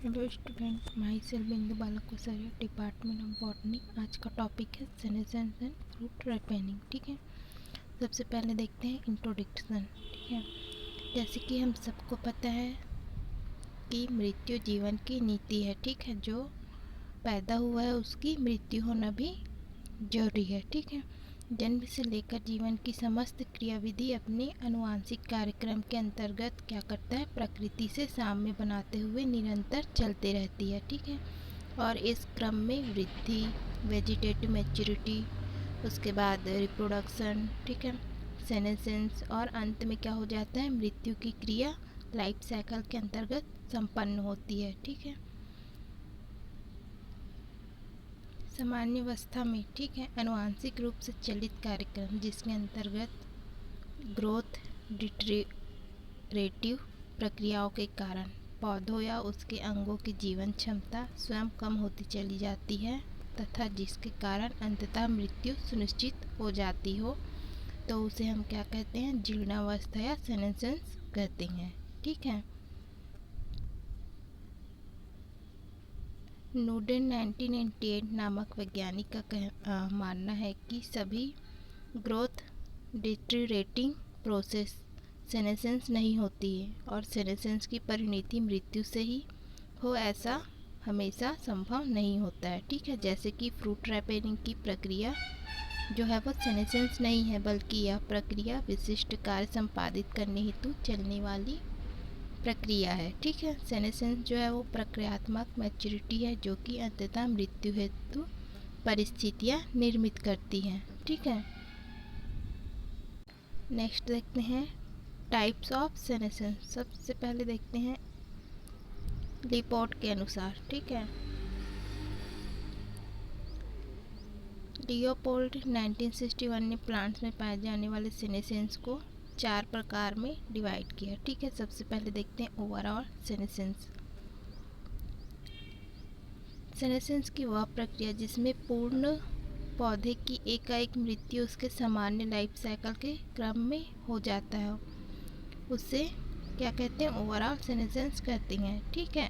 Hello student, my self बिंदु बालक कोसारिया, department of botany. आज का टॉपिक है सेनेसेंस एंड फ्रूट रिपेनिंग। ठीक है, सबसे पहले देखते हैं इंट्रोडक्शन। ठीक है, जैसे कि हम सबको पता है कि मृत्यु जीवन की नीति है। ठीक है, जो पैदा हुआ है उसकी मृत्यु होना भी जरूरी है। ठीक है, जन्म से लेकर जीवन की समस्त क्रियाविधि अपने आनुवांशिक कार्यक्रम के अंतर्गत क्या करता है, प्रकृति से साम्य बनाते हुए निरंतर चलते रहती है। ठीक है, और इस क्रम में वृद्धि, वेजिटेटिव मैच्योरिटी, उसके बाद रिप्रोडक्शन, ठीक है, सेनेसेंस, और अंत में क्या हो जाता है, मृत्यु की क्रिया लाइफ साइकिल के अंतर्गत संपन्न होती है। ठीक है, सामान्य अवस्था में, ठीक है, आनुवांशिक रूप से चलित कार्यक्रम जिसके अंतर्गत ग्रोथ डिटरेटिव प्रक्रियाओं के कारण पौधों या उसके अंगों की जीवन क्षमता स्वयं कम होती चली जाती है तथा जिसके कारण अंततः मृत्यु सुनिश्चित हो जाती हो, तो उसे हम क्या कहते हैं, जीर्णावस्था या सेनेसेंस कहते हैं। ठीक है, नूडेन 1998 नामक वैज्ञानिक का मानना है कि सभी ग्रोथ डिटरेटिंग प्रोसेस सेनेसेंस नहीं होती है और सेनेसेंस की परिणति मृत्यु से ही हो, ऐसा हमेशा संभव नहीं होता है। ठीक है, जैसे कि फ्रूट रैपेनिंग की प्रक्रिया जो है वो सेनेसेंस नहीं है, बल्कि यह प्रक्रिया विशिष्ट कार्य संपादित करने हेतु चलने वाली प्रक्रिया है। ठीक है, सेनेसेंस जो है वो प्रक्रियात्मक मैच्योरिटी है जो कि अंततः मृत्यु हेतु परिस्थितियाँ निर्मित करती हैं। ठीक है, नेक्स्ट देखते हैं टाइप्स ऑफ सेनेसेंस। सबसे पहले देखते हैं लिपोर्ट के अनुसार। ठीक है, लियोपोल्ड 1961 ने प्लांट्स में पाए जाने वाले सेनेसेंस को 4 प्रकार में डिवाइड किया। ठीक है, सबसे पहले देखते हैं ओवरऑल सेनेसेंस। सेनेसेंस की वह प्रक्रिया जिसमें पूर्ण पौधे की एकाएक मृत्यु उसके सामान्य लाइफ साइकिल के क्रम में हो जाता है, उससे क्या कहते हैं, ओवरऑल सेनेसेंस कहते हैं। ठीक है,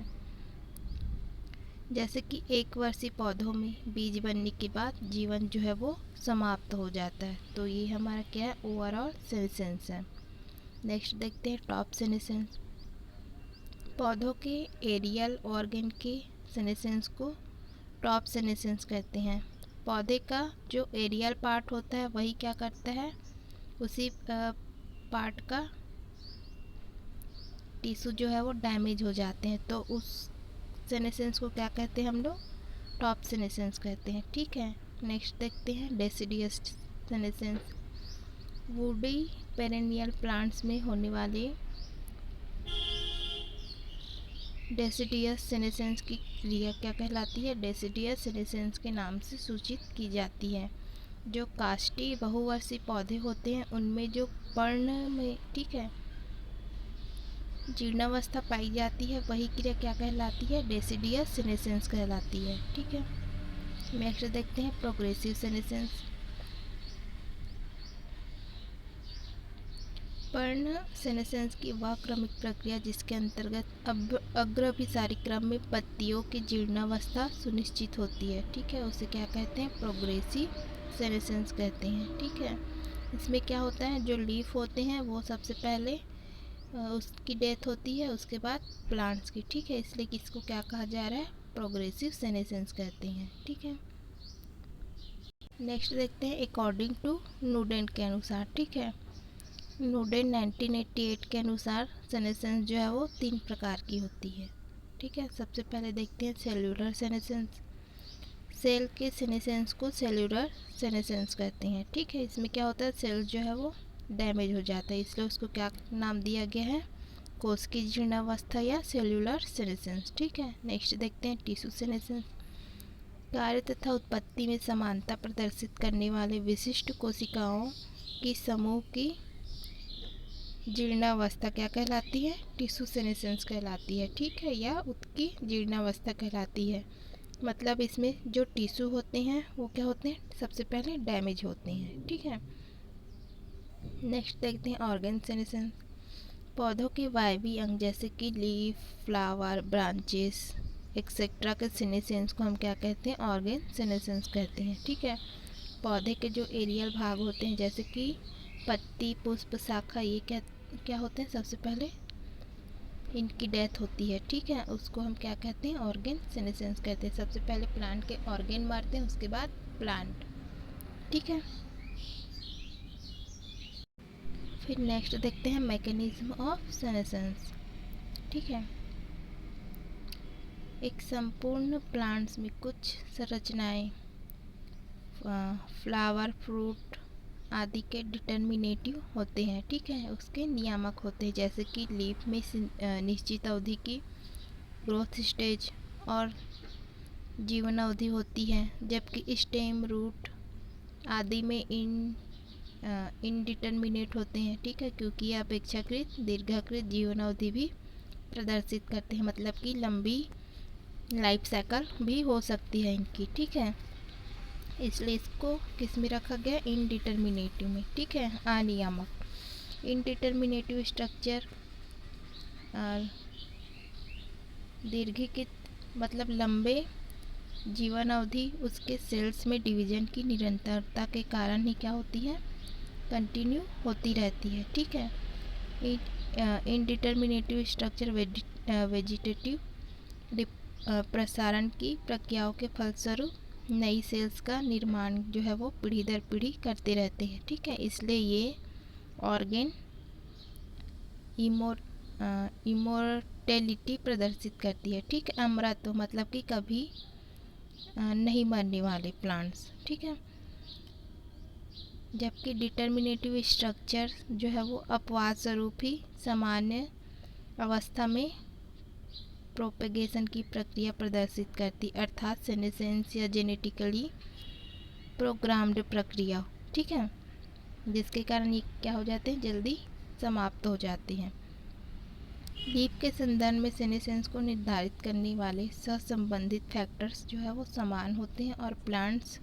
जैसे कि 1 वर्षीय पौधों में बीज बनने के बाद जीवन जो है वो समाप्त हो जाता है, तो ये हमारा क्या है, ओवरऑल सेनेसेंस है। नेक्स्ट देखते हैं टॉप सेनेसेंस। पौधों के एरियल ऑर्गन के सेनेसेंस को टॉप सेनेसेंस कहते हैं। पौधे का जो एरियल पार्ट होता है वही क्या करता है, उसी पार्ट का टिश्यू जो है वो डैमेज हो जाते हैं, तो उस सेनेसेंस को क्या कहते हैं हम लोग, टॉप सेनेसेंस कहते हैं। ठीक है, नेक्स्ट देखते हैं deciduous senescence. Woody perennial plants में होने वाले डेसिडियस सेनेसेंस की क्रिया क्या कहलाती है, डेसिडियस सेनेसेंस के नाम से सूचित की जाती है। जो काष्ठी बहुवर्षीय पौधे होते हैं उनमें जो पर्ण में, ठीक है, जीर्णावस्था पाई जाती है वही क्रिया क्या कहलाती है, डेसिडियस सेनेसेंस कहलाती है। ठीक है, नेक्स्ट देखते हैं प्रोग्रेसिव सेनेसेंस। पर्ण सेनेसेंस की वह क्रमिक प्रक्रिया जिसके अंतर्गत अग्रभिसारी क्रम में पत्तियों की जीर्णावस्था सुनिश्चित होती है। ठीक है, उसे क्या कहते हैं, प्रोग्रेसिव सेनेसेंस कहते हैं। ठीक है, इसमें क्या होता है, जो लीफ होते हैं वो सबसे पहले उसकी डेथ होती है, उसके बाद प्लांट्स की। ठीक है, इसलिए किसको क्या कहा जा रहा है, प्रोग्रेसिव सेनेसेंस कहते हैं। ठीक है, नेक्स्ट देखते हैं अकॉर्डिंग टू नूडेन के अनुसार। ठीक है, नूडेन 1988 के अनुसार सेनेसेंस जो है वो 3 प्रकार की होती है। ठीक है, सबसे पहले देखते हैं सेल्यूलर सेनेसेंस। सेल के सेनेसेंस को सेल्यूलर सेनेसेंस कहते हैं। ठीक है, इसमें क्या होता है, सेल जो है वो डैमेज हो जाता है, इसलिए उसको क्या नाम दिया गया है, कोशिकीय जीर्णावस्था या सेल्यूलर सेनेसेंस। ठीक है, नेक्स्ट देखते हैं टिश्यू सेनेसेंस। कार्य तथा उत्पत्ति में समानता प्रदर्शित करने वाले विशिष्ट कोशिकाओं की समूह की जीर्णावस्था क्या कहलाती है, टिश्यू सेनेसेंस कहलाती है। ठीक है, या उसकी जीर्णावस्था कहलाती है। मतलब इसमें जो टिश्यू होते हैं वो क्या होते हैं, सबसे पहले डैमेज होते हैं। ठीक है, नेक्स्ट देखते हैं ऑर्गन सेनेसेंस। पौधों के वायवी अंग जैसे कि लीफ, फ्लावर, ब्रांचेस एक्सेट्रा के सीनेसेंस को हम क्या कहते हैं? ऑर्गेन सीनेसेंस कहते हैं। ठीक है। पौधे के जो एरियल भाग होते हैं जैसे कि पत्ती, पुष्प, शाखा, ये क्या क्या होते हैं? सबसे पहले इनकी डेथ होती है। ठीक है, उसको हम क्या कहते हैं? ऑर्गेन सीनेसेंस कहते हैं। सबसे पहले प्लांट के ऑर्गेन मारते हैं, उसके बाद प्लांट। ठीक है। फिर नेक्स्ट देखते हैं मैकेनिज्म ऑफ सीनेसेंस। ठीक है। एक संपूर्ण प्लांट्स में कुछ संरचनाएं फ्लावर, फ्रूट आदि के डिटर्मिनेटिव होते हैं। ठीक है, उसके नियामक होते हैं। जैसे कि लीफ में निश्चित अवधि की ग्रोथ स्टेज और जीवन अवधि होती है, जबकि स्टेम, रूट आदि में इनडिटर्मिनेट होते हैं। ठीक है, क्योंकि ये अपेक्षाकृत दीर्घाकृत जीवन अवधि भी प्रदर्शित करते हैं, मतलब कि लंबी लाइफ साइकिल भी हो सकती है इनकी। ठीक है, इसलिए इसको किस में रखा गया? इनडिटर्मिनेटिव में। ठीक है, अनियामक। इनडिटर्मिनेटिव स्ट्रक्चर और दीर्घिकृत मतलब लंबे जीवन अवधि उसके सेल्स में डिवीजन की निरंतरता के कारण ही क्या होती है? कंटिन्यू होती रहती है। ठीक है। इनडिटर्मिनेटिव स्ट्रक्चर वेजिटेटिव प्रसारण की प्रक्रियाओं के फलस्वरूप नई सेल्स का निर्माण जो है वो पीढ़ी दर पीढ़ी करते रहते हैं। ठीक है, इसलिए ये ऑर्गेन इमोर्टेलिटी प्रदर्शित करती है। ठीक है, अमरत्व मतलब कि कभी नहीं मरने वाले प्लांट्स। ठीक है, जबकि डिटर्मिनेटिव स्ट्रक्चर जो है वो अपवाद स्वरूप ही सामान्य अवस्था में प्रोपेगेशन की प्रक्रिया प्रदर्शित करती, अर्थात सेनेसेंस या जेनेटिकली प्रोग्राम्ड प्रक्रिया। ठीक है, जिसके कारण ये क्या हो जाते हैं? जल्दी समाप्त हो जाते हैं। लीफ के संदर्भ में सेनेसेंस को निर्धारित करने वाले सहसंबंधित फैक्टर्स जो है वो समान होते हैं और प्लांट्स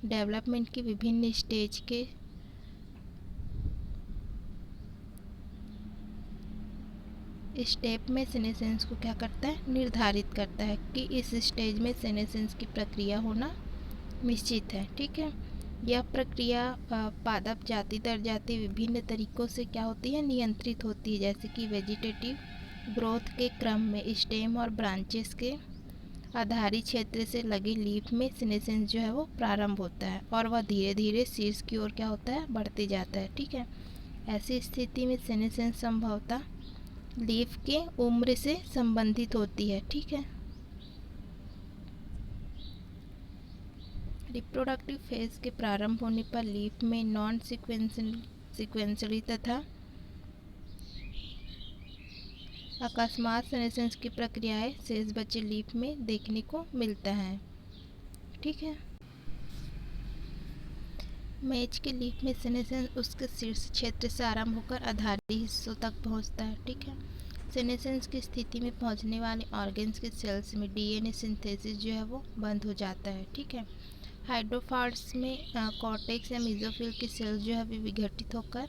डेवलपमेंट की विभिन्न स्टेज के स्टेप में सेनेसेंस को क्या करता है? निर्धारित करता है कि इस स्टेज में सेनेसेंस की प्रक्रिया होना निश्चित है। ठीक है, यह प्रक्रिया पादप जाति दर जाति विभिन्न तरीकों से क्या होती है? नियंत्रित होती है। जैसे कि वेजिटेटिव ग्रोथ के क्रम में स्टेम और ब्रांचेस के आधारी क्षेत्र से लगे लीफ में सेनेसेंस जो है वो प्रारंभ होता है और वह धीरे धीरे शीर्ष की ओर क्या होता है? बढ़ते जाता है। ठीक है, ऐसी स्थिति में सेनेसेंस संभवतः लीफ के उम्र से संबंधित होती है। ठीक है, रिप्रोडक्टिव फेज के प्रारंभ होने पर लीफ में नॉन सीक्वेंसली तथा अकस्मात सेनेसेंस की प्रक्रियाएं शेष बचे लीफ में देखने को मिलता है। ठीक है, मेज के लीफ में सेनेसेंस उसके शीर्ष क्षेत्र से आरंभ होकर आधारी हिस्सों तक पहुंचता है। ठीक है, सेनेसेंस की स्थिति में पहुंचने वाले ऑर्गेन्स के सेल्स में डीएनए सिंथेसिस जो है वो बंद हो जाता है। ठीक है, हाइड्रोफार्ट्स में कॉर्टेक्स या मेसोफिल की सेल्स जो है विघटित होकर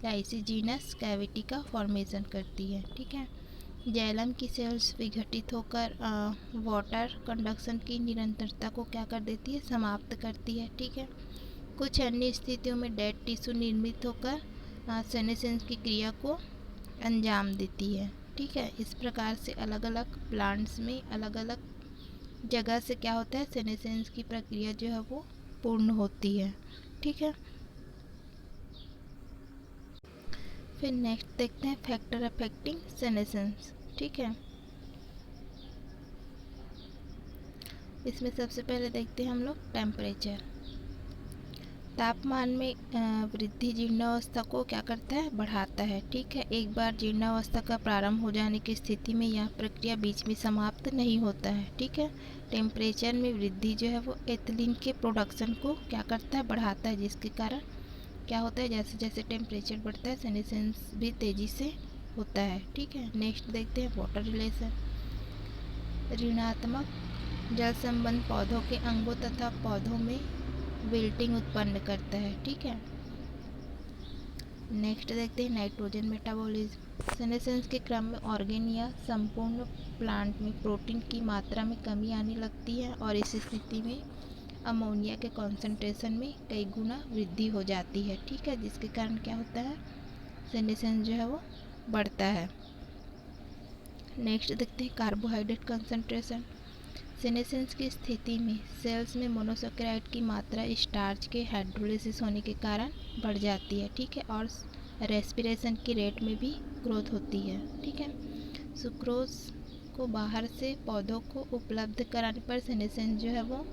लाइसिजीनस कैविटी का फॉर्मेशन करती है। ठीक है, जैलम की सेल्स विघटित होकर वाटर कंडक्शन की निरंतरता को क्या कर देती है? समाप्त करती है। ठीक है, कुछ अन्य स्थितियों में डेड टिश्यू निर्मित होकर सेनेसेंस की क्रिया को अंजाम देती है। ठीक है, इस प्रकार से अलग अलग प्लांट्स में अलग अलग जगह से क्या होता है? सेनेसेंस की प्रक्रिया जो है वो पूर्ण होती है। ठीक है, फिर नेक्स्ट देखते हैं फैक्टर अफेक्टिंग सेनेसेंस। ठीक है, इसमें सबसे पहले देखते हैं हम लोग टेम्परेचर। तापमान में वृद्धि जीर्णावस्था को क्या करता है? बढ़ाता है। ठीक है, एक बार जीर्णावस्था का प्रारंभ हो जाने की स्थिति में यह प्रक्रिया बीच में समाप्त नहीं होता है। ठीक है, टेम्परेचर में वृद्धि जो है वो एथिलीन के प्रोडक्शन को क्या करता है? बढ़ाता है, जिसके कारण क्या होता है? जैसे जैसे टेम्परेचर बढ़ता है सेनेसेंस भी तेज़ी से होता है। ठीक है, नेक्स्ट देखते हैं वाटर रिलेशन। ऋणात्मक जल संबंध पौधों के अंगों तथा पौधों में विल्टिंग उत्पन्न करता है। ठीक है, नेक्स्ट देखते हैं नाइट्रोजन मेटाबॉलिज्म। सेनेसेंस के क्रम में ऑर्गेन या संपूर्ण प्लांट में प्रोटीन की मात्रा में कमी आने लगती है और इस स्थिति में अमोनिया के कॉन्सेंट्रेशन में कई गुना वृद्धि हो जाती है। ठीक है, जिसके कारण क्या होता है, सेनेसेंस जो है वो बढ़ता है। नेक्स्ट देखते हैं कार्बोहाइड्रेट कंसंट्रेशन। सेनेसेंस की स्थिति में सेल्स में मोनोसैकेराइड की मात्रा स्टार्च के हाइड्रोलिसिस होने के कारण बढ़ जाती है। ठीक है, और रेस्पिरेशन की रेट में भी ग्रोथ होती है। ठीक है, सुक्रोज को बाहर से पौधों को उपलब्ध कराने पर सेनेसेंस जो है वो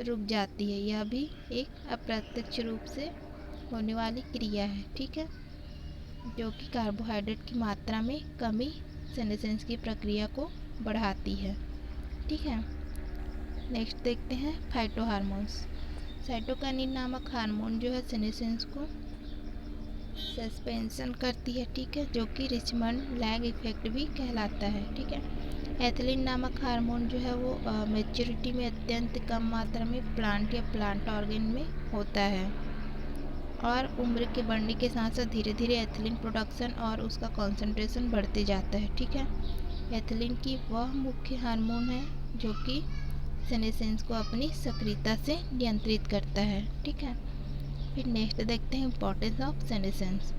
रुक जाती है। यह भी एक अप्रत्यक्ष रूप से होने वाली क्रिया है। ठीक है, जो कि कार्बोहाइड्रेट की मात्रा में कमी सेनेसेंस की प्रक्रिया को बढ़ाती है। ठीक है, नेक्स्ट देखते हैं फाइटोहार्मोन्स। साइटोकाइनिन नामक हार्मोन जो है सेनेसेंस को सस्पेंशन करती है। ठीक है, जो कि रिचमंड लैग इफेक्ट भी कहलाता है। ठीक है, एथिलीन नामक हार्मोन जो है वो मैच्योरिटी में अत्यंत कम मात्रा में प्लांट या प्लांट ऑर्गन में होता है और उम्र के बढ़ने के साथ साथ धीरे धीरे एथिलीन प्रोडक्शन और उसका कॉन्सेंट्रेशन बढ़ते जाता है। ठीक है, एथिलीन की वह मुख्य हार्मोन है जो कि सेनेसेंस को अपनी सक्रियता से नियंत्रित करता है। ठीक है, फिर नेक्स्ट देखते हैं importance of senescence.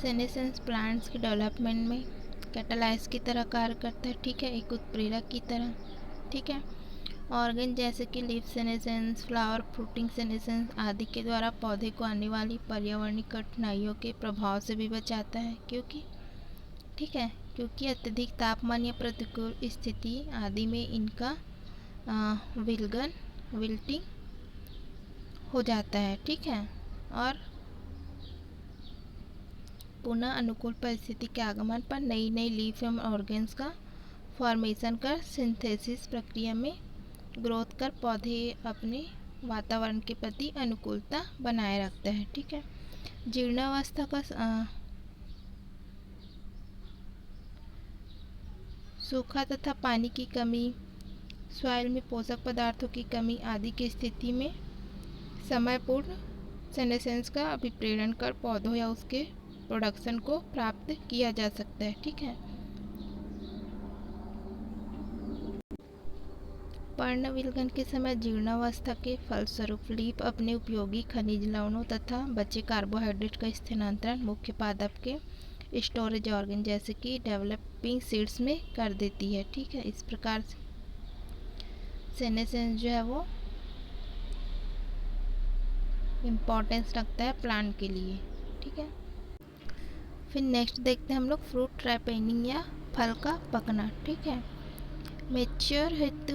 Senescence plants के डेवलपमेंट में कैटालाइज की तरह कार्य करता है। ठीक है, एक उत्प्रेरक की तरह। ठीक है, ऑर्गन जैसे कि leaf senescence, flower fruiting senescence आदि के द्वारा पौधे को आने वाली पर्यावरणीय कठिनाइयों के प्रभाव से भी बचाता है। क्योंकि अत्यधिक तापमान या प्रतिकूल स्थिति आदि में इनका विल्टिंग हो जाता है। ठीक है, और पुनः अनुकूल परिस्थिति के आगमन पर नई नई लीफ एवं ऑर्गन्स का फॉर्मेशन कर सिंथेसिस प्रक्रिया में ग्रोथ कर पौधे अपने वातावरण के प्रति अनुकूलता बनाए रखते हैं। ठीक है, जीर्णावस्था का सूखा तथा पानी की कमी, सॉइल में पोषक पदार्थों की कमी आदि की स्थिति में समयपूर्ण सेनेसेंस का अभिप्रेरण कर पौधों या उसके प्रोडक्शन को प्राप्त किया जा सकता है। ठीक है, पर्णविलगन के समय जीर्णावस्था के फलस्वरूप लीफ अपने उपयोगी खनिज लवणों तथा बचे कार्बोहाइड्रेट का स्थानांतरण मुख्य पादप के स्टोरेज ऑर्गन जैसे कि डेवलपिंग सीड्स में कर देती है। ठीक है, इस प्रकार से सेनेसेंस जो है वो इम्पोर्टेंस रखता है प्लांट के लिए। ठीक है, फिर नेक्स्ट देखते हैं हम लोग फ्रूट राइपेनिंग या फल का पकना। ठीक है, मैच्योरिटी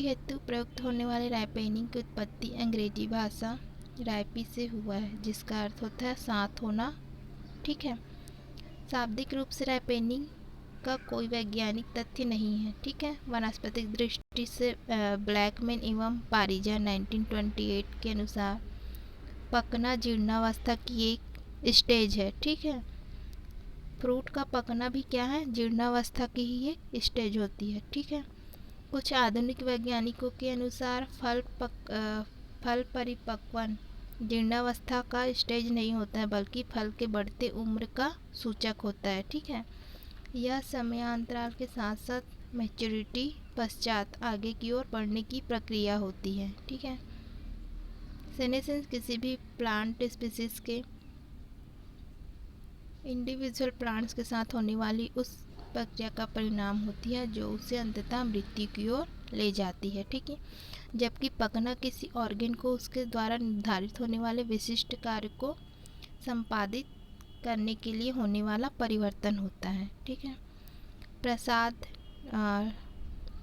हेतु प्रयुक्त होने वाले राइपेनिंग की उत्पत्ति अंग्रेजी भाषा राइपी से हुआ है, जिसका अर्थ होता है साथ होना। ठीक है, शाब्दिक रूप से राइपेनिंग का कोई वैज्ञानिक तथ्य नहीं है। ठीक है, वनस्पतिक दृष्टि से ब्लैकमैन एवं पारिजा 1928 के अनुसार पकना जीर्णावस्था की एक स्टेज है। ठीक है, फ्रूट का पकना भी क्या है, जीर्णावस्था की ही एक स्टेज होती है। ठीक है, कुछ आधुनिक वैज्ञानिकों के अनुसार फल परिपक्वन जीर्णावस्था का स्टेज नहीं होता है, बल्कि फल के बढ़ते उम्र का सूचक होता है। ठीक है, यह समयांतराल के साथ साथ मैच्योरिटी पश्चात आगे की ओर बढ़ने की प्रक्रिया होती है। ठीक है, सेनेसेंस किसी भी प्लांट स्पीसीज के इंडिविजुअल प्लांट्स के साथ होने वाली उस प्रक्रिया का परिणाम होती है जो उसे अंततः मृत्यु की ओर ले जाती है। ठीक है, जबकि पकना किसी ऑर्गन को उसके द्वारा निर्धारित होने वाले विशिष्ट कार्य को संपादित करने के लिए होने वाला परिवर्तन होता है। ठीक है, प्रसाद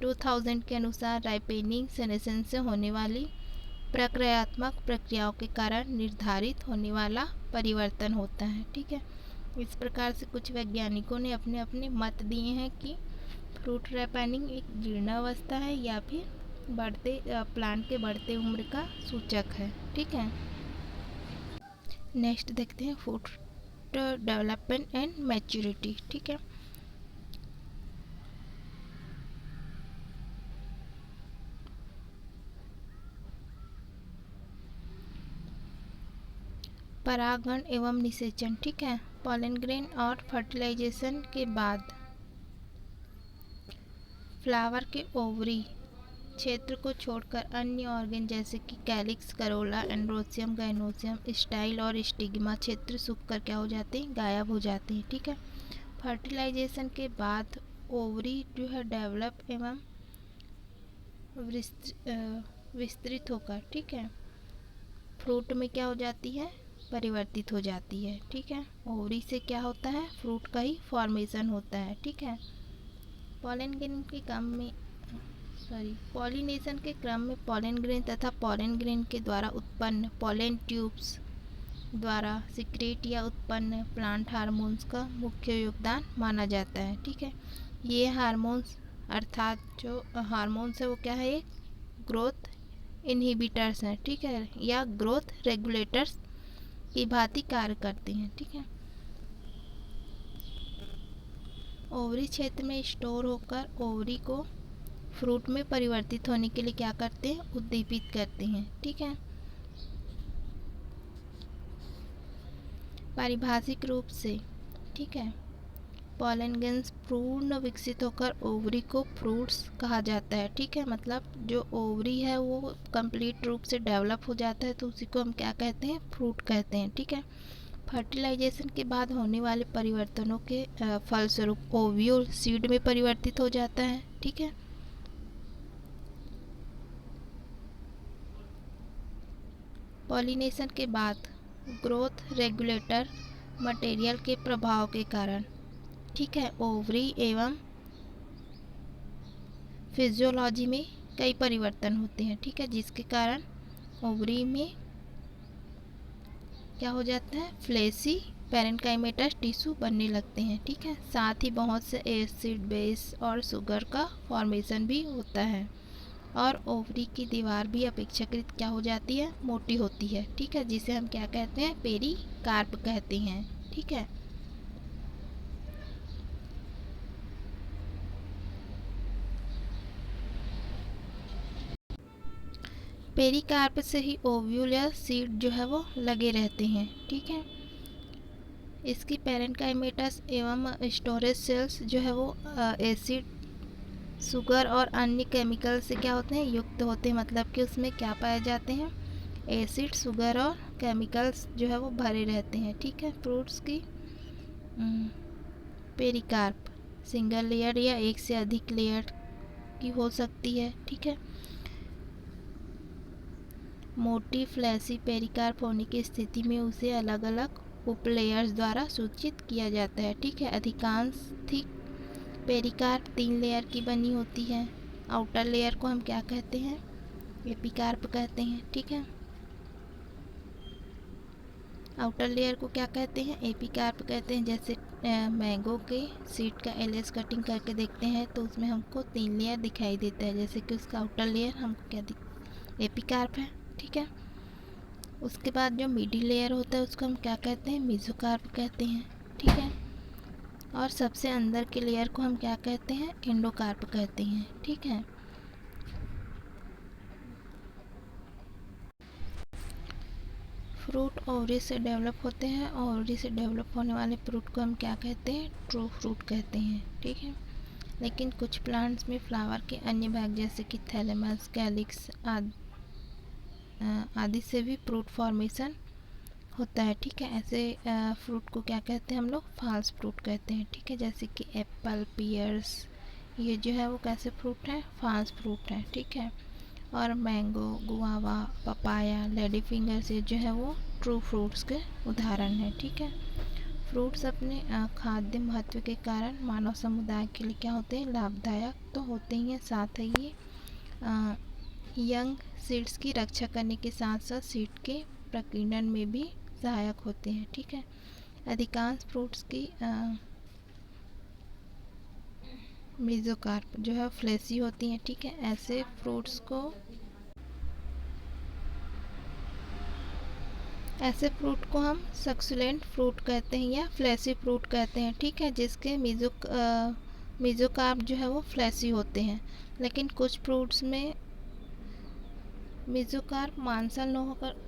2000 के अनुसार राइपेनिंग सेनेसेंस से होने वाली प्रक्रियात्मक प्रक्रियाओं के कारण निर्धारित होने वाला परिवर्तन होता है। ठीक है, इस प्रकार से कुछ वैज्ञानिकों ने अपने अपने मत दिए हैं कि फ्रूट राइपेनिंग एक जीर्णावस्था है या फिर बढ़ते प्लांट के बढ़ते उम्र का सूचक है। ठीक है, नेक्स्ट देखते हैं फ्रूट डेवलपमेंट एंड मैच्योरिटी। ठीक है, परागण एवं निषेचन, ठीक है। पॉलन ग्रेन और फर्टिलाइजेशन के बाद फ्लावर के ओवरी क्षेत्र को छोड़कर अन्य ऑर्गन जैसे कि calyx, Corolla, androecium, gynoecium, style और स्टिग्मा क्षेत्र सूखकर क्या हो जाते हैं, गायब हो जाते हैं, ठीक है। फर्टिलाइजेशन के बाद ओवरी जो है डेवलप एवं विस्तृत होकर, ठीक है, फ्रूट में क्या हो जाती है, परिवर्तित हो जाती है, ठीक है। ओवरी से क्या होता है, फ्रूट का ही फॉर्मेशन होता है, ठीक है। पॉलिनेशन के क्रम में पॉलन ग्रेन तथा पॉलन ग्रेन के द्वारा उत्पन्न पॉलन ट्यूब्स द्वारा सिक्रेट या उत्पन्न प्लांट हार्मोन्स का मुख्य योगदान माना जाता है, ठीक है। ये हार्मोन्स अर्थात जो हार्मोन्स है वो क्या है, एक ग्रोथ इनहिबिटर्स हैं, ठीक है, या ग्रोथ रेगुलेटर्स की भांति कार्य करते हैं, ठीक है। ओवरी क्षेत्र में स्टोर होकर ओवरी को फ्रूट में परिवर्तित होने के लिए क्या करते हैं, उद्दीपित करते हैं, ठीक है। पारिभाषिक रूप से, ठीक है, पॉलन ग्रेन्स पूर्ण विकसित होकर ओवरी को फ्रूट्स कहा जाता है, ठीक है। मतलब जो ओवरी है वो कंप्लीट रूप से डेवलप हो जाता है तो उसी को हम क्या कहते हैं, फ्रूट कहते हैं, ठीक है। फर्टिलाइजेशन के बाद होने वाले परिवर्तनों के फलस्वरूप ओव्यूल सीड में परिवर्तित हो जाता है, ठीक है। पॉलिनेशन के बाद ग्रोथ रेगुलेटर मटेरियल के प्रभाव के कारण, ठीक है, ओवरी एवं फिजियोलॉजी में कई परिवर्तन होते हैं, ठीक है, जिसके कारण ओवरी में क्या हो जाता है, फ्लेसी पैरेन्काइमेटस टिश्यू बनने लगते हैं, ठीक है। साथ ही बहुत से एसिड बेस और शुगर का फॉर्मेशन भी होता है और ओवरी की दीवार भी अपेक्षाकृत क्या हो जाती है, मोटी होती है, ठीक है, जिसे हम क्या कहते हैं, पेरिकार्प कहते हैं, ठीक है। पेरिकार्प से ही ओव्यूल या सीड जो है वो लगे रहते हैं, ठीक है। इसकी पैरेन्काइमेटस एवं स्टोरेज सेल्स जो है वो एसिड, शुगर और अन्य केमिकल से क्या होते हैं, युक्त होते हैं। मतलब कि उसमें क्या पाए जाते हैं, एसिड, शुगर और केमिकल्स जो है वो भरे रहते हैं, ठीक है। फ्रूट्स की पेरिकार्प सिंगल लेयर या एक से अधिक लेयर की हो सकती है, ठीक है। मोटी फ्लैसी पेरिकार्प होने की स्थिति में उसे अलग अलग उप लेयर्स द्वारा सूचित किया जाता है, ठीक है। अधिकांश थिक पेरिकार्प 3 लेयर की बनी होती है। आउटर लेयर को हम क्या कहते हैं, एपिकार्प कहते हैं, ठीक है। आउटर लेयर को क्या कहते हैं, एपिकार्प कहते हैं। जैसे मैंगो के सीड का एलएस कटिंग करके देखते हैं तो उसमें हमको 3 लेयर दिखाई देता है, जैसे कि उसका आउटर लेयर हमको क्या एपिकार्प है, ठीक है। उसके बाद जो मिडिल लेयर होता है उसको हम क्या कहते हैं, मेसोकार्प कहते हैं, ठीक है। और सबसे अंदर के लेयर को हम क्या कहते हैं, एंडोकार्प कहते हैं, ठीक है। फ्रूट ओवरी से डेवलप होते हैं, ओवरी से डेवलप होने वाले फ्रूट को हम क्या कहते हैं, ट्रू फ्रूट कहते हैं, ठीक है। लेकिन कुछ प्लांट्स में फ्लावर के अन्य भाग जैसे कि थैलेमस, कैलिक्स आदि से भी फ्रूट फॉर्मेशन होता है, ठीक है। ऐसे फ्रूट को क्या कहते हैं हम लोग, फॉल्स फ्रूट कहते हैं, ठीक है। जैसे कि एप्पल, पियर्स, ये जो है वो कैसे फ्रूट है, फॉल्स फ्रूट है, ठीक है। और mango, guava, papaya, lady fingers ये जो है वो ट्रू फ्रूट्स के उदाहरण है, ठीक है। फ्रूट्स अपने खाद्य महत्व के कारण मानव समुदाय के लिए क्या होते हैं, लाभदायक तो होते ही हैं, साथ ही ये यंग सीड्स की रक्षा करने के साथ साथ सीड के प्रकीर्णन में भी सहायक होते हैं, ठीक है। अधिकांश फ्रूट्स की मेसोकार्प जो है फ्लेसी होती हैं, ठीक है। ऐसे फ्रूट को हम सक्सुलेंट फ्रूट कहते हैं या फ्लेसी फ्रूट कहते हैं, ठीक है, जिसके मेसोकार्प जो है वो फ्लेसी होते हैं। लेकिन कुछ फ्रूट्स में मेसोकार्प मांसल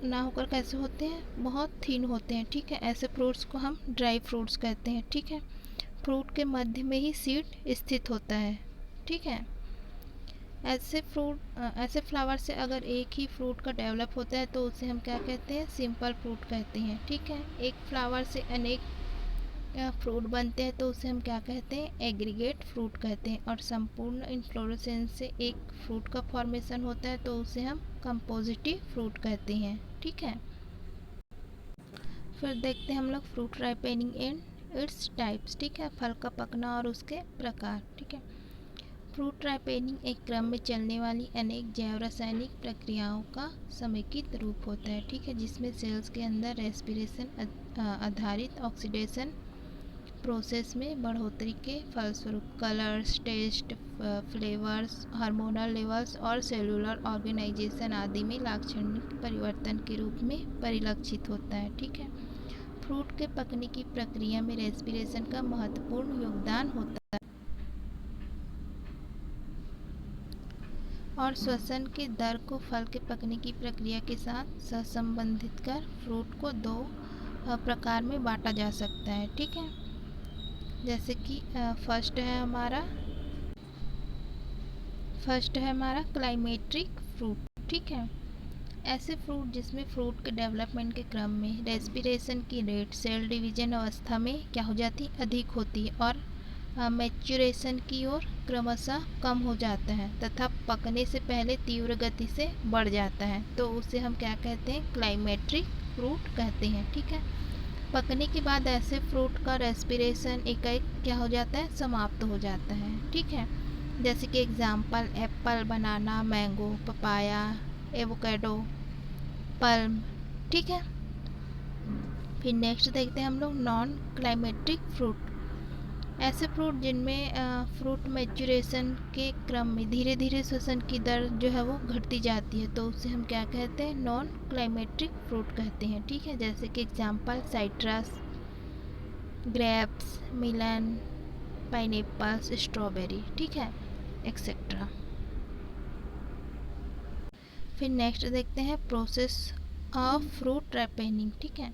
ना होकर कैसे होते हैं, बहुत थीन होते हैं। ठीक है, ऐसे फ्रूट्स को हम ड्राई फ्रूट्स कहते हैं। ठीक है, फ्रूट के मध्य में ही सीड स्थित होता है। ठीक है, ऐसे फ्लावर से अगर एक ही फ्रूट का डेवलप होता है तो उसे हम क्या कहते हैं, सिंपल फ्रूट कहते हैं। ठीक है, एक फ्लावर से अनेक फ्रूट बनते हैं तो उसे हम क्या कहते हैं, एग्रीगेट फ्रूट कहते हैं। और संपूर्ण इन्फ्लोरेसेंस से एक फ्रूट का फॉर्मेशन होता है तो उसे हम कंपोजिटिव फ्रूट कहते हैं। ठीक है, फिर देखते हैं हम लोग fruit ripening and its types. ठीक है, फल का पकना और उसके प्रकार। ठीक है, फ्रूट राइपेनिंग एक क्रम में चलने वाली अनेक जैव रासायनिक प्रक्रियाओं का समेकित रूप होता है। ठीक है, जिसमें सेल्स के अंदर रेस्पिरेशन आधारित ऑक्सीडेशन प्रोसेस में बढ़ोतरी के फलस्वरूप colours, taste, flavours, hormonal levels और सेलुलर ऑर्गेनाइजेशन आदि में लाक्षणिक परिवर्तन के रूप में परिलक्षित होता है। ठीक है, फ्रूट के पकने की प्रक्रिया में रेस्पिरेशन का महत्वपूर्ण योगदान होता है और श्वसन के दर को फल के पकने की प्रक्रिया के साथ सहसंबंधित कर फ्रूट को दो प्रकार में बांटा जा सकता है। ठीक है, जैसे कि फर्स्ट है हमारा क्लाइमेट्रिक फ्रूट। ठीक है, ऐसे फ्रूट जिसमें फ्रूट के डेवलपमेंट के क्रम में रेस्पिरेशन की रेट सेल डिवीजन अवस्था में क्या हो जाती है, अधिक होती है और मैच्योरेशन की ओर क्रमशः कम हो जाता है तथा पकने से पहले तीव्र गति से बढ़ जाता है तो उसे हम क्या कहते हैं, क्लाइमेट्रिक फ्रूट कहते हैं। ठीक है, पकने के बाद ऐसे फ्रूट का रेस्पिरेशन एकाएक क्या हो जाता है, समाप्त हो जाता है। ठीक है, जैसे कि एग्जाम्पल एप्पल, बनाना, मैंगो, पपाया, एवोकेडो, पल्म। ठीक है, फिर नेक्स्ट देखते हैं हम लोग नॉन क्लाइमेट्रिक फ्रूट। ऐसे फ्रूट जिनमें फ्रूट मैच्योरेशन के क्रम में धीरे धीरे श्वसन की दर जो है वो घटती जाती है तो उसे हम क्या कहते हैं, नॉन क्लाइमेट्रिक फ्रूट कहते हैं। ठीक है, जैसे कि एग्जांपल साइट्रस, ग्रेप्स, मिलन, पाइनएप्पल्स, स्ट्रॉबेरी। ठीक है, एक्सेट्रा। फिर नेक्स्ट देखते हैं प्रोसेस ऑफ फ्रूट राइपेनिंग। ठीक है,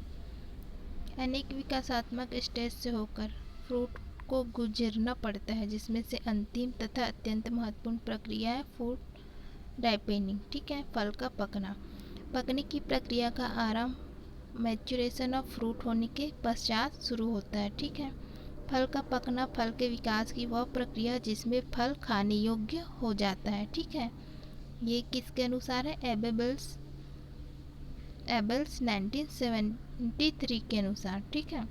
अनेक विकासात्मक स्टेज से होकर फ्रूट को गुजरना पड़ता है जिसमें से अंतिम तथा अत्यंत महत्वपूर्ण प्रक्रिया है फ्रूट राइपेनिंग। ठीक है, फल का पकना। पकने की प्रक्रिया का आरंभ मैच्योरेशन ऑफ फ्रूट होने के पश्चात शुरू होता है। ठीक है, फल का पकना फल के विकास की वह प्रक्रिया जिसमें फल खाने योग्य हो जाता है। ठीक है, ये किसके अनुसार है, एबल्स 1973 के अनुसार। ठीक है,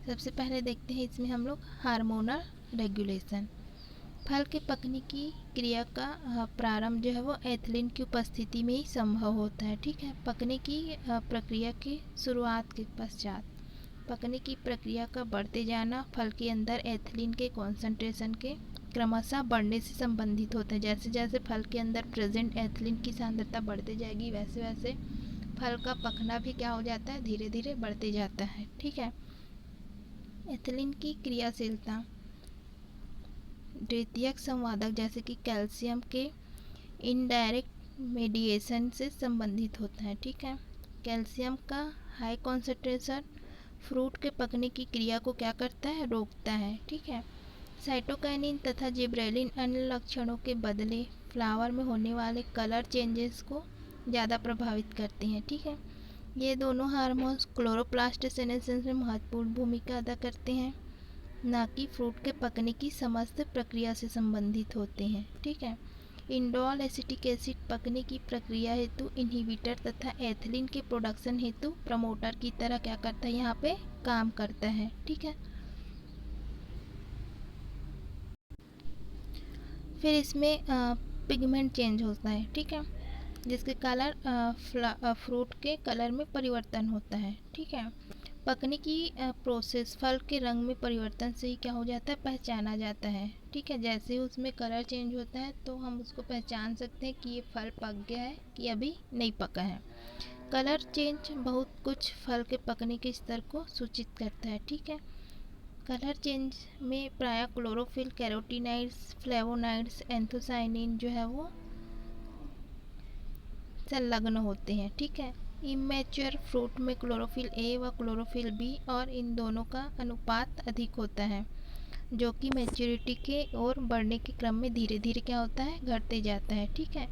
सबसे पहले देखते हैं इसमें हम लोग हार्मोनल रेगुलेशन। फल के पकने की क्रिया का प्रारंभ जो है वो एथिलीन की उपस्थिति में ही संभव होता है। ठीक है, पकने की प्रक्रिया की शुरुआत के पश्चात पकने की प्रक्रिया का बढ़ते जाना फल के अंदर एथिलीन के कॉन्सेंट्रेशन के क्रमशः बढ़ने से संबंधित होता है। जैसे जैसे फल के अंदर प्रेजेंट एथिलीन की सांद्रता बढ़ते जाएगी वैसे वैसे फल का पकना भी क्या हो जाता है, धीरे धीरे बढ़ते जाता है। ठीक है, एथिलीन की क्रियाशीलता द्वितीयक संवादक जैसे कि कैल्शियम के इनडायरेक्ट मेडिएशन से संबंधित होता है। ठीक है, कैल्शियम का हाई कॉन्सेंट्रेशन फ्रूट के पकने की क्रिया को क्या करता है, रोकता है। ठीक है, साइटोकाइनिन तथा जिब्रेलिन अन्य लक्षणों के बदले फ्लावर में होने वाले कलर चेंजेस को ज़्यादा प्रभावित करते हैं। ठीक है, ये दोनों हार्मोन्स क्लोरोप्लास्ट सेनेसेंस में महत्वपूर्ण भूमिका अदा करते हैं, ना कि फ्रूट के पकने की समस्त प्रक्रिया से संबंधित होते हैं। ठीक है, इंडोल एसिटिक एसिड पकने की प्रक्रिया हेतु इनहिबिटर तथा एथिलीन के प्रोडक्शन हेतु प्रमोटर की तरह क्या करता है, यहाँ पे काम करता है। ठीक है, फिर इसमें पिगमेंट चेंज होता है। ठीक है, जिसके कलर फ्रूट के कलर में परिवर्तन होता है। ठीक है, पकने की प्रोसेस फल के रंग में परिवर्तन से ही क्या हो जाता है, पहचाना जाता है। ठीक है, जैसे ही उसमें कलर चेंज होता है तो हम उसको पहचान सकते हैं कि ये फल पक गया है कि अभी नहीं पका है। कलर चेंज बहुत कुछ फल के पकने के स्तर को सूचित करता है। ठीक है, कलर चेंज में प्रायः क्लोरोफिल, कैरोटीनाइड्स, फ्लेवोनाइड्स, एंथोसाइनिन जो है वो संलग्न होते हैं। ठीक है, इमेच्योर फ्रूट में क्लोरोफिल ए व क्लोरोफिल बी और इन दोनों का अनुपात अधिक होता है, जो कि मैच्योरिटी के ओर बढ़ने के क्रम में धीरे धीरे क्या होता है, घटते जाता है। ठीक है,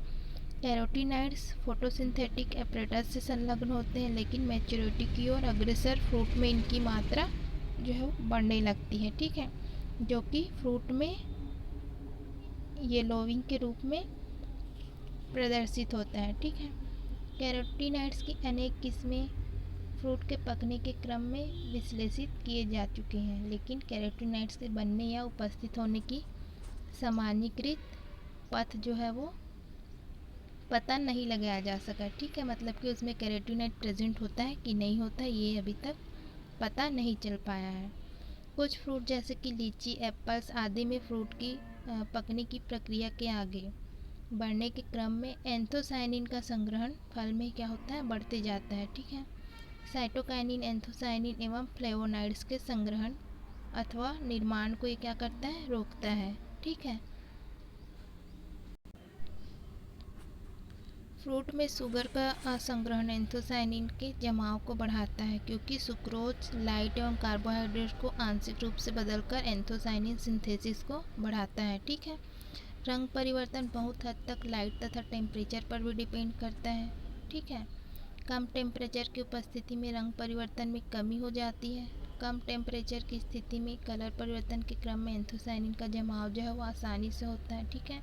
कैरोटीनाइड्स फोटोसिंथेटिक एपरेटस से संलग्न होते हैं, लेकिन मैच्योरिटी की ओर अग्रसर फ्रूट में इनकी मात्रा जो है वो बढ़ने लगती है। ठीक है, जो कि फ्रूट में येलोविंग के रूप में प्रदर्शित होता है। ठीक है, कैरोटीनाइड्स की अनेक किस्में फ्रूट के पकने के क्रम में विश्लेषित किए जा चुके हैं, लेकिन कैरोटीनाइड्स के बनने या उपस्थित होने की सामान्यीकृत पथ जो है वो पता नहीं लगाया जा सका। ठीक है, मतलब कि उसमें कैरोटीनाइड प्रेजेंट होता है कि नहीं होता है, ये अभी तक पता नहीं चल पाया है। कुछ फ्रूट जैसे कि लीची, एप्पल्स आदि में फ्रूट की पकने की प्रक्रिया के आगे बढ़ने के क्रम में एंथोसायनिन का संग्रहण फल में क्या होता है, बढ़ते जाता है। ठीक है, साइटोकाइनिन, एंथोसायनिन एवं फ्लेवोनाइड्स के संग्रहण अथवा निर्माण को ये क्या करता है, रोकता है। ठीक है, फ्रूट में शुगर का संग्रहण एंथोसायनिन के जमाव को बढ़ाता है, क्योंकि सुक्रोज लाइट एवं कार्बोहाइड्रेट को आंशिक रूप से बदलकर एंथोसायनिन सिंथेसिस को बढ़ाता है। ठीक है, रंग परिवर्तन बहुत हद तक लाइट तथा टेम्परेचर पर भी डिपेंड करता है। ठीक है, कम टेम्परेचर की उपस्थिति में रंग परिवर्तन में कमी हो जाती है। कम टेम्परेचर की स्थिति में कलर परिवर्तन के क्रम में एंथोसायनिन का जमाव जो है वो आसानी से होता है। ठीक है,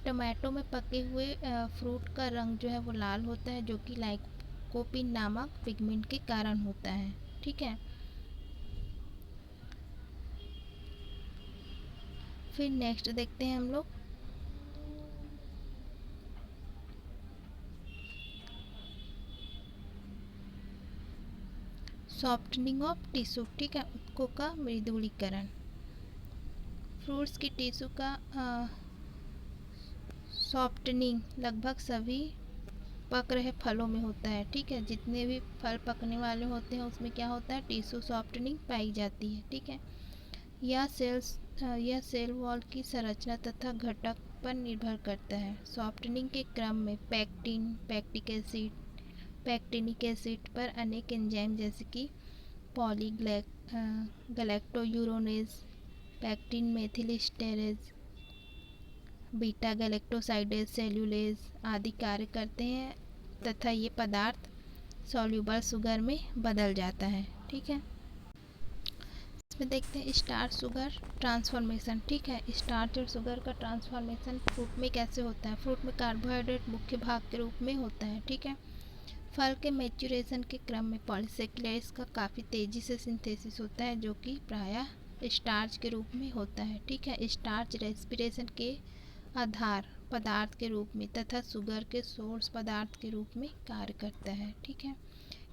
टमाटो में पके हुए फ्रूट का रंग जो है वो लाल होता है, जो कि लाइकोपिन नामक पिगमेंट के कारण होता है। ठीक है, फिर नेक्स्ट देखते हैं हम लोग सॉफ्टनिंग ऑफ टिश्यू। ठीक है, उत्तकों का मृदुलीकरण। फ्रूट्स की टिश्यू का सॉफ्टनिंग लगभग सभी पक रहे फलों में होता है। ठीक है, जितने भी फल पकने वाले होते हैं उसमें क्या होता है, टिश्यू सॉफ्टनिंग पाई जाती है। ठीक है, यह सेल वॉल की संरचना तथा घटक पर निर्भर करता है। सॉफ्टनिंग के क्रम में पैक्टिन, पैक्टिक एसिड, पैक्टिनिक एसिड पर अनेक एंजाइम जैसे कि गैलेक्टोयूरोनेज, पैक्टिन मेथिलस्टेरेज, बीटा गैलेक्टोसाइडेज, सेल्यूलेज आदि कार्य करते हैं तथा ये पदार्थ सॉल्यूबल शुगर में बदल जाता है। ठीक है, इसमें देखते हैं स्टार्च शुगर ट्रांसफॉर्मेशन। ठीक है, स्टार्च और शुगर का ट्रांसफॉर्मेशन फ्रूट में कैसे होता है। फ्रूट में कार्बोहाइड्रेट मुख्य भाग के रूप में होता है। ठीक है, फल के मैच्यूरेशन के क्रम में पॉलीसेकेराइड्स का काफ़ी तेज़ी से सिंथेसिस होता है, जो कि प्रायः स्टार्च के रूप में होता है। ठीक है, स्टार्च रेस्पिरेशन के आधार पदार्थ के रूप में तथा शुगर के सोर्स पदार्थ के रूप में कार्य करता है। ठीक है,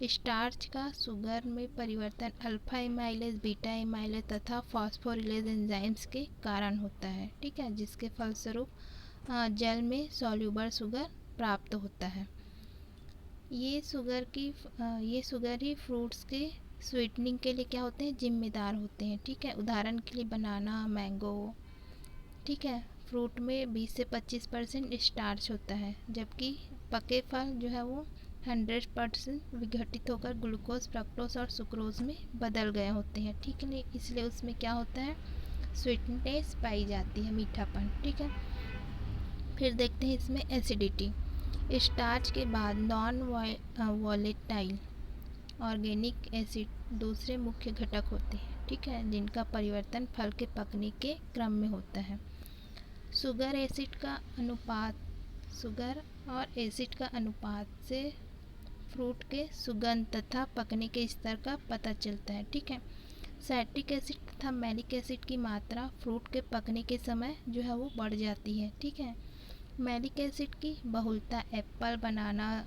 स्टार्च का शुगर में परिवर्तन अल्फा एमाइलेज, बीटा एमाइलेज तथा फॉस्फोरिलेज एंजाइम्स के कारण होता है। ठीक है, जिसके फलस्वरूप जल में सॉल्यूबल शुगर प्राप्त होता है। ये शुगर ही फ्रूट्स के स्वीटनिंग के लिए क्या होते हैं, जिम्मेदार होते हैं। ठीक है, उदाहरण के लिए बनाना, मैंगो। ठीक है, फ्रूट में 20 से 25% स्टार्च होता है, जबकि पके फल जो है वो 100% विघटित होकर ग्लूकोज, फ्रक्टोज और सुक्रोज में बदल गए होते हैं। ठीक है, इसलिए उसमें क्या होता है, स्वीटनेस पाई जाती है, मीठापन। ठीक है, फिर देखते हैं इसमें एसिडिटी। स्टार्च के बाद नॉन वॉलेटाइल ऑर्गेनिक एसिड दूसरे मुख्य घटक होते हैं। ठीक है, जिनका परिवर्तन फल के पकने के क्रम में होता है। शुगर और एसिड का अनुपात से फ्रूट के सुगंध तथा पकने के स्तर का पता चलता है। ठीक है, साइट्रिक एसिड तथा मैलिक एसिड की मात्रा फ्रूट के पकने के समय जो है वो बढ़ जाती है। ठीक है, मैलिक एसिड की बहुलता एप्पल, बनाना,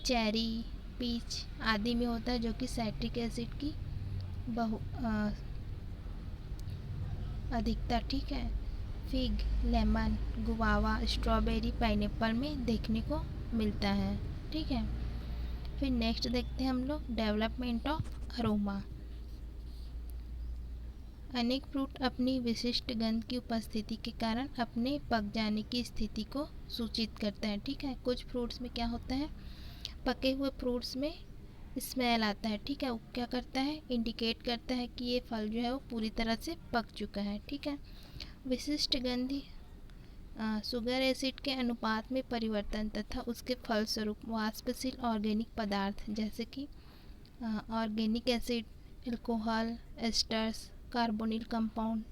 चेरी, पीच आदि में होता है, जो कि साइट्रिक एसिड की अधिकता। ठीक है, fig, lemon, guava, strawberry, pineapple में देखने को मिलता है। ठीक है, फिर नेक्स्ट देखते हैं हम लोग डेवलपमेंट ऑफ अरोमा। अनेक फ्रूट अपनी विशिष्ट गंध की उपस्थिति के कारण अपने पक जाने की स्थिति को सूचित करते हैं। ठीक है, कुछ फ्रूट्स में क्या होता है, पके हुए फ्रूट्स में स्मेल आता है। ठीक है, वो क्या करता है, इंडिकेट करता है कि ये फल जो है वो पूरी तरह से पक चुका है। ठीक है, विशिष्ट गंध शुगर एसिड के अनुपात में परिवर्तन तथा उसके फलस्वरूप वाष्पशील ऑर्गेनिक पदार्थ जैसे कि organic acid, alcohol, asters, carbonyl compound,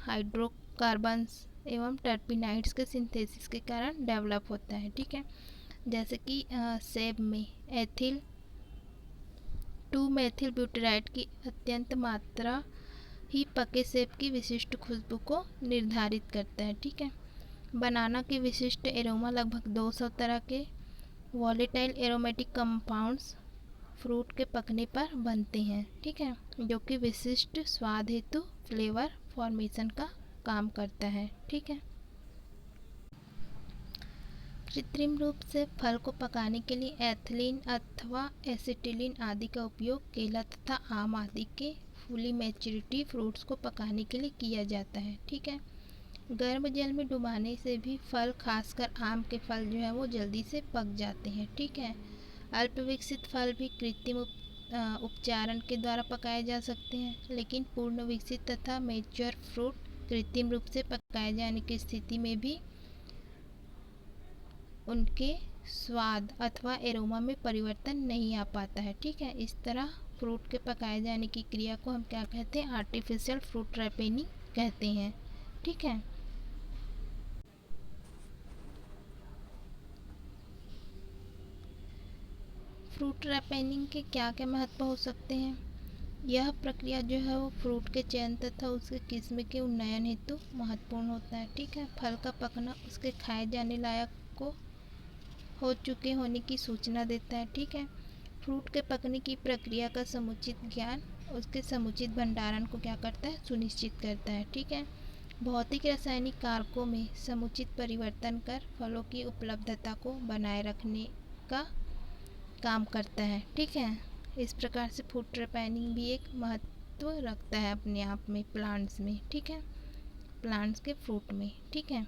hydrocarbons एवं टर्पिनाइड्स के सिंथेसिस के कारण डेवलप होता है। ठीक है, जैसे कि सेब में एथिल 2 मेथिल ब्यूटेराइड की अत्यंत मात्रा ही पके सेब की विशिष्ट खुशबू को निर्धारित करता है। ठीक है, बनाना के विशिष्ट एरोमा लगभग 200 तरह के वॉलेटाइल एरोमेटिक कंपाउंड्स फ्रूट के पकने पर बनते हैं। ठीक है, जो कि विशिष्ट स्वाद हेतु फ्लेवर फॉर्मेशन का काम करता है। ठीक है, कृत्रिम रूप से फल को पकाने के लिए एथिलीन अथवा एसिटिलीन आदि का उपयोग केला तथा आम आदि के फुली मैच्योरिटी फ्रूट्स को पकाने के लिए किया जाता है। ठीक है, गर्म जल में डुबाने से भी फल, खासकर आम के फल जो है वो जल्दी से पक जाते हैं। ठीक है, अल्प विकसित फल भी कृत्रिम उपचारण के द्वारा पकाए जा सकते हैं, लेकिन पूर्ण विकसित तथा मेच्योर फ्रूट कृत्रिम रूप से पकाए जाने की स्थिति में भी उनके स्वाद अथवा एरोमा में परिवर्तन नहीं आ पाता है। ठीक है, इस तरह फ्रूट के पकाए जाने की क्रिया को हम क्या कहते हैं, आर्टिफिशियल फ्रूट रैपेनिंग कहते हैं। ठीक है, फ्रूट रैपेनिंग के क्या क्या महत्व हो सकते हैं। यह प्रक्रिया जो है वो फ्रूट के चयन तथा उसके किस्म के उन्नयन हेतु महत्वपूर्ण होता है। ठीक है, फल का पकना उसके खाए जाने लायक को हो चुके होने की सूचना देता है। ठीक है, फ्रूट के पकने की प्रक्रिया का समुचित ज्ञान उसके समुचित भंडारण को क्या करता है, सुनिश्चित करता है। ठीक है, भौतिक रासायनिक कारकों में समुचित परिवर्तन कर फलों की उपलब्धता को बनाए रखने का काम करता है। ठीक है, इस प्रकार से फ्रूट रैपेनिंग भी एक महत्व रखता है अपने आप में प्लांट्स में। ठीक है, प्लांट्स के फ्रूट में। ठीक है।